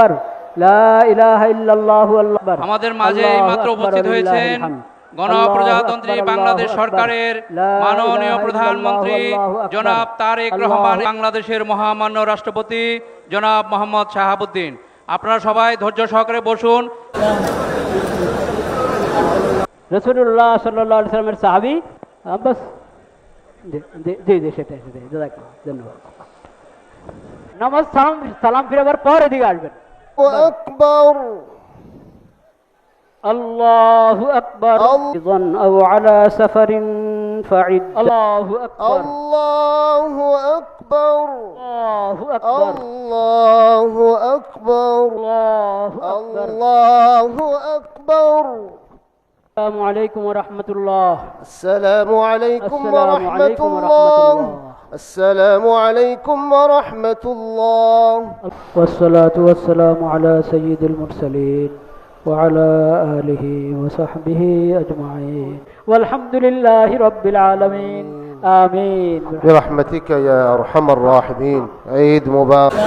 আকবার, লা ইলাহা ইল্লাল্লাহু আল্লাহু আকবার। আমাদের মাঝে মাত্র উপস্থিত হয়েছেন গণপ্রজাতন্ত্রী বাংলাদেশ সরকারের মাননীয় প্রধানমন্ত্রী জনাব তারেক রহমান, বাংলাদেশের মহামান্য রাষ্ট্রপতি জনাব মোহাম্মদ শাহাবুদ্দিন। আপনারা সবাই ধৈর্য সহকারে বসুন। রাসূলুল্লাহ সাল্লাল্লাহু আলাইহি ওয়াসাল্লামের সাহাবী, বাস জি জি সেটাই জাযাকাল্লাহ, ধন্যবাদ। নামাজ সালাম ফিরাবার পর এদিকে আসবেন। আকবার আল্লাহু আকবার, আইযান আও আলা সাফারিন ফাঈদ। আল্লাহু আকবার, আল্লাহু আকবার আল্লাহু আকবার, আল্লাহু আকবার আল্লাহু আকবার। আসসালামু আলাইকুম ওয়া রাহমাতুল্লাহ। আসসালামু আলাইকুম ওয়া আসসালামু আলাইকুম ওয়া রাহমাতুল্লাহ। রাহমাতুল্লাহ। আসসালামু আলাইকুম ওয়া রাহমাতুল্লাহ। والصلاة والسلام على سيد المرسلين وعلى آله وصحبه أجمعين والحمد لله رب العالمين آمين برحمتك يا أرحم الراحمين. عيد مبارك.